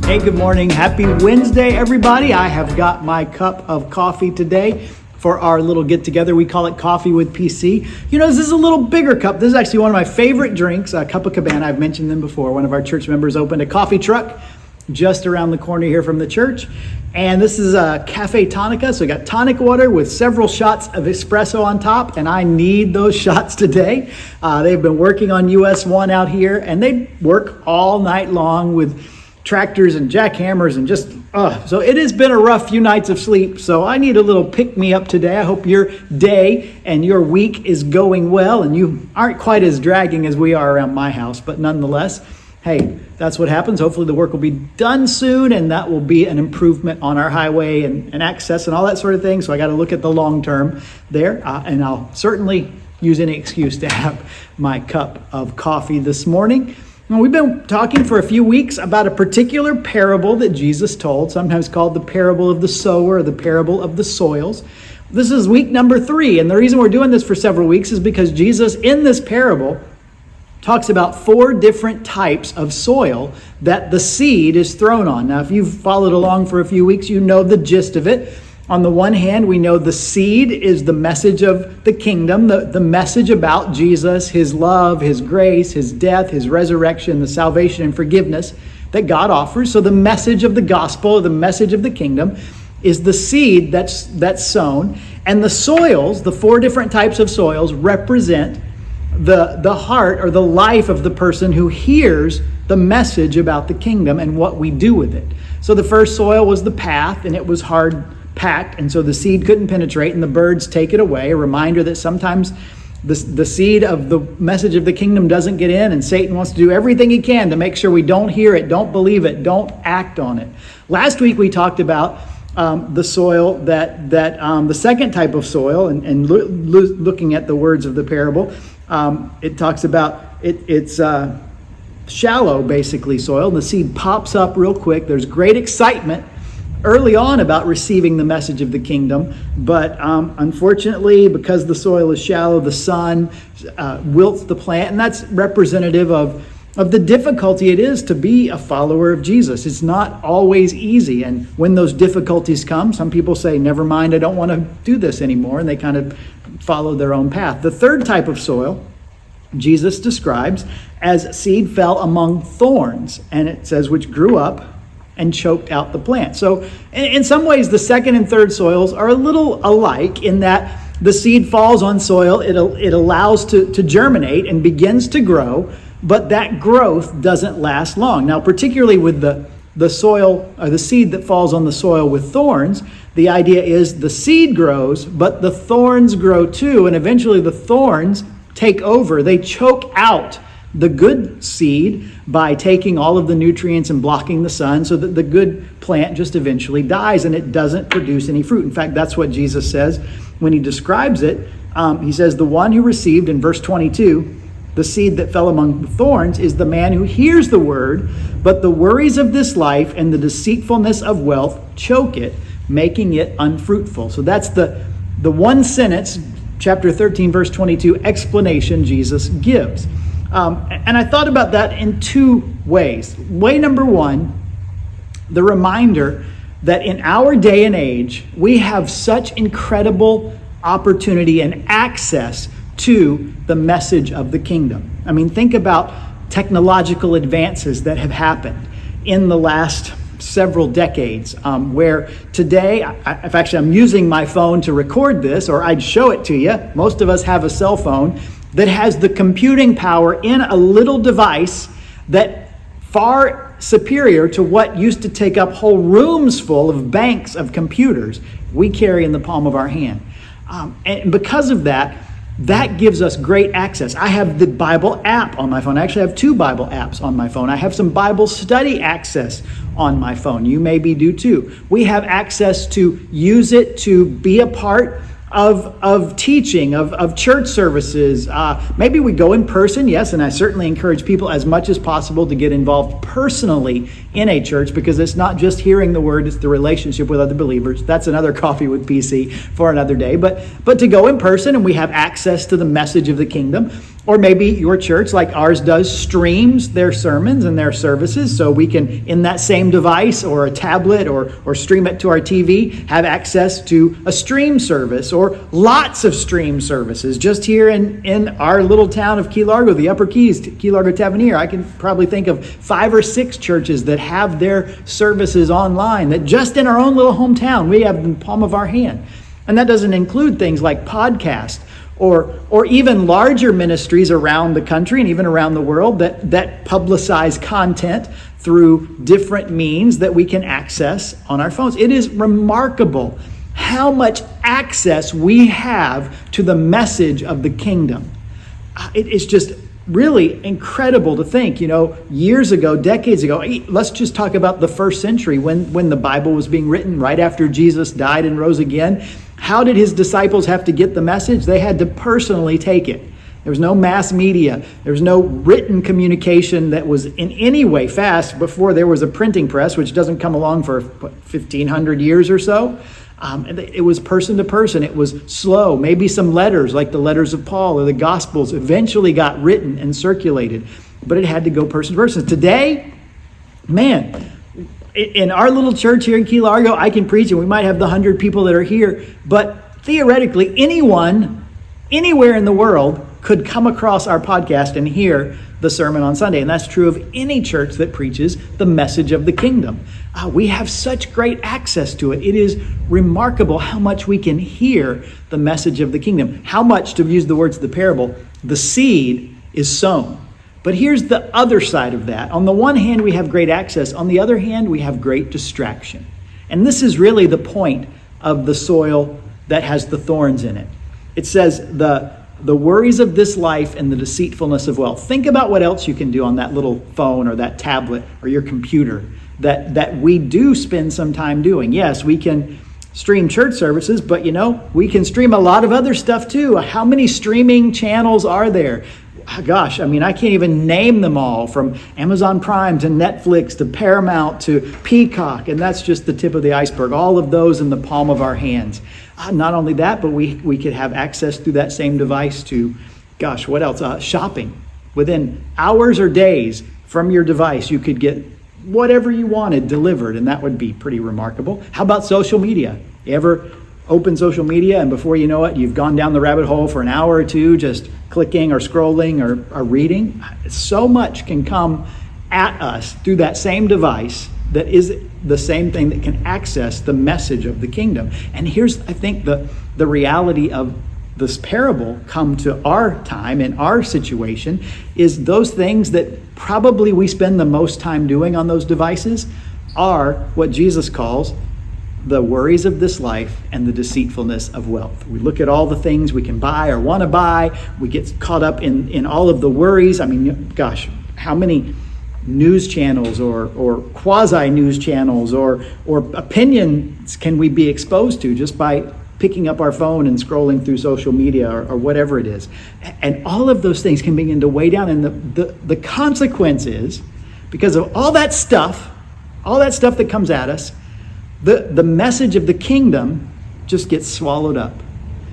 Hey, good morning. Happy Wednesday, everybody. I have got my cup of coffee today for our little get-together. We call it Coffee with PC. You know, this is a little bigger cup. This is actually one of my favorite drinks, Copacabana. I've mentioned them before. One of our church members opened a coffee truck just around the corner here from the church. And this is a Cafe Tonica. So we got tonic water with several shots of espresso on top, and I need those shots today. They've been working on US 1 out here, and they work all night long with tractors and jackhammers and just, so it has been a rough few nights of sleep. So I need a little pick-me-up today. I hope your day and your week is going well and you aren't quite as dragging as we are around my house, but nonetheless, hey, that's what happens. Hopefully the work will be done soon, and that will be an improvement on our highway and access and all that sort of thing. So I got to look at the long term there, and I'll certainly use any excuse to have my cup of coffee this morning. Now, we've been talking for a few weeks about a particular parable that Jesus told, sometimes called the parable of the sower or the parable of the soils. This is week number 3, and the reason we're doing this for several weeks is because Jesus, in this parable, talks about 4 different types of soil that the seed is thrown on. Now, if you've followed along for a few weeks, you know the gist of it. On the one hand, we know the seed is the message of the kingdom, the message about Jesus, his love, his grace, his death, his resurrection, the salvation and forgiveness that God offers. So the message of the gospel, the message of the kingdom, is the seed that's sown. And the soils, the 4 different types of soils, represent the heart or the life of the person who hears the message about the kingdom and what we do with it. So the first soil was the path, and it was hard packed, and so the seed couldn't penetrate, and the birds take it away. A reminder that sometimes the seed of the message of the kingdom doesn't get in, and Satan wants to do everything he can to make sure we don't hear it, don't believe it, don't act on it. Last week we talked about the soil that the second type of soil, and looking at the words of the parable, it talks about it's shallow, basically, soil. The seed pops up real quick. There's great excitement early on about receiving the message of the kingdom, but unfortunately, because the soil is shallow, the sun wilts the plant, and that's representative of the difficulty it is to be a follower of Jesus. It's not always easy, and when those difficulties come, some people say, never mind, I don't want to do this anymore, and they kind of follow their own path. The third type of soil Jesus describes as seed fell among thorns, and it says, which grew up and choked out the plant. So in some ways, the second and third soils are a little alike in that the seed falls on soil, it allows to germinate and begins to grow, but that growth doesn't last long. Now, particularly with the soil, or the seed that falls on the soil with thorns, the idea is the seed grows, but the thorns grow too, and eventually the thorns take over. They choke out the good seed by taking all of the nutrients and blocking the sun, so that the good plant just eventually dies and it doesn't produce any fruit. In fact, that's what Jesus says when he describes it. He says, the one who received, in verse 22, the seed that fell among the thorns is the man who hears the word, but the worries of this life and the deceitfulness of wealth choke it, making it unfruitful. So that's the one sentence, chapter 13, verse 22, explanation Jesus gives. And I thought about that in 2 ways. Way number 1, the reminder that in our day and age, we have such incredible opportunity and access to the message of the kingdom. I mean, think about technological advances that have happened in the last several decades, where today, if actually I'm using my phone to record this, or I'd show it to you. Most of us have a cell phone that has the computing power in a little device that far superior to what used to take up whole rooms full of banks of computers we carry in the palm of our hand. And because of that gives us great access. I have the Bible app on my phone. I actually have 2 Bible apps on my phone. I have some Bible study access on my phone. You maybe do too. We have access to use it to be a part of teaching, of church services. Maybe we go in person, yes, and I certainly encourage people as much as possible to get involved personally in a church, because it's not just hearing the word, it's the relationship with other believers. That's another Coffee with PC for another day. But to go in person, and we have access to the message of the kingdom, Or maybe your church, like ours does, streams their sermons and their services, so we can, in that same device or a tablet or stream it to our TV, have access to a stream service or lots of stream services. Just here in our little town of Key Largo, the Upper Keys, Key Largo Tavernier, I can probably think of 5 or 6 churches that have their services online, that just in our own little hometown, we have in the palm of our hand. And that doesn't include things like podcasts, or even larger ministries around the country and even around the world that publicize content through different means that we can access on our phones. It is remarkable how much access we have to the message of the kingdom. It is just really incredible to think, years ago, decades ago, let's just talk about the first century when the Bible was being written right after Jesus died and rose again. How did his disciples have to get the message? They had to personally take it. There was no mass media. There was no written communication that was in any way fast before there was a printing press, which doesn't come along for 1,500 years or so. It was person to person. It was slow. Maybe some letters, like the letters of Paul or the Gospels, eventually got written and circulated. But it had to go person to person. Today, man, in our little church here in Key Largo, I can preach, and we might have the 100 people that are here. But theoretically, anyone, anywhere in the world, could come across our podcast and hear the sermon on Sunday. And that's true of any church that preaches the message of the kingdom. We have such great access to it. It is remarkable how much we can hear the message of the kingdom. How much, to use the words of the parable, the seed is sown. But here's the other side of that. On the one hand, we have great access. On the other hand, we have great distraction. And this is really the point of the soil that has the thorns in it. It says the worries of this life and the deceitfulness of wealth. Think about what else you can do on that little phone or that tablet or your computer that we do spend some time doing. Yes, we can stream church services, but we can stream a lot of other stuff too. How many streaming channels are there? Gosh, I can't even name them all, from Amazon Prime to Netflix to Paramount to Peacock, and that's just the tip of the iceberg. All of those in the palm of our hands. Not only that, but we could have access through that same device to, what else? Shopping. Within hours or days from your device, you could get whatever you wanted delivered, and that would be pretty remarkable. How about social media? You ever open social media and before you know it, you've gone down the rabbit hole for an hour or two just clicking or scrolling or reading? So much can come at us through that same device that is the same thing that can access the message of the kingdom. And here's, I think, the reality of this parable come to our time and our situation is those things that probably we spend the most time doing on those devices are what Jesus calls the worries of this life and the deceitfulness of wealth. We look at all the things we can buy or want to buy. We get caught up in all of the worries. How many news channels or quasi-news channels or opinions can we be exposed to just by picking up our phone and scrolling through social media or whatever it is? And all of those things can begin to weigh down. And the consequence is, because of all that stuff that comes at us, the message of the kingdom just gets swallowed up.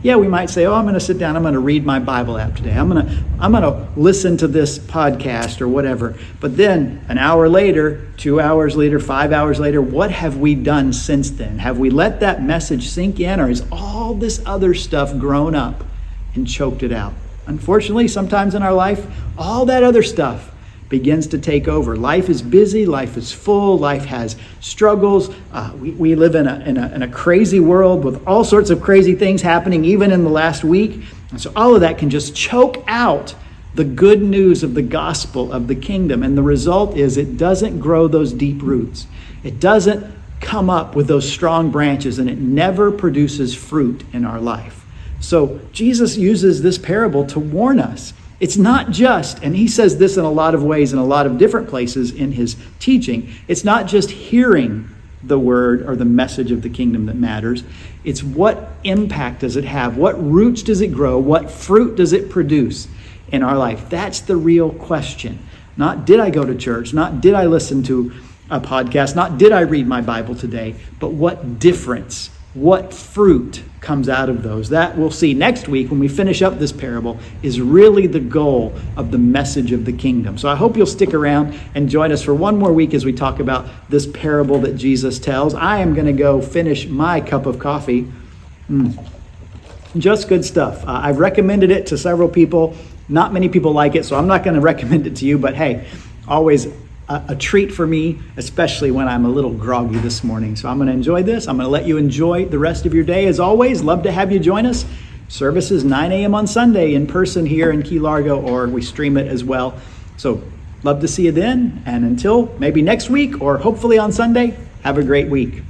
Yeah, we might say, I'm going to sit down, I'm going to read my Bible app today. I'm going to listen to this podcast or whatever. But then an hour later, 2 hours later, 5 hours later, what have we done since then? Have we let that message sink in, or has all this other stuff grown up and choked it out? Unfortunately, sometimes in our life, all that other stuff begins to take over. Life is busy, life is full, life has struggles. We live in a crazy world with all sorts of crazy things happening, even in the last week. And so all of that can just choke out the good news of the gospel of the kingdom. And the result is it doesn't grow those deep roots. It doesn't come up with those strong branches, and it never produces fruit in our life. So Jesus uses this parable to warn us. It's not just, and he says this in a lot of ways in a lot of different places in his teaching, it's not just hearing the word or the message of the kingdom that matters. It's what impact does it have? What roots does it grow? What fruit does it produce in our life? That's the real question. Not did I go to church? Not did I listen to a podcast? Not did I read my Bible today? But what difference what fruit comes out of those. That we'll see next week when we finish up this parable is really the goal of the message of the kingdom. So I hope you'll stick around and join us for one more week as we talk about this parable that Jesus tells. I am going to go finish my cup of coffee. Just good stuff. I've recommended it to several people. Not many people like it, so I'm not going to recommend it to you, but hey, always a treat for me, especially when I'm a little groggy this morning. So I'm going to enjoy this. I'm going to let you enjoy the rest of your day. As always, love to have you join us. Service is 9 a.m. on Sunday in person here in Key Largo, or we stream it as well. So love to see you then. And until maybe next week or hopefully on Sunday, have a great week.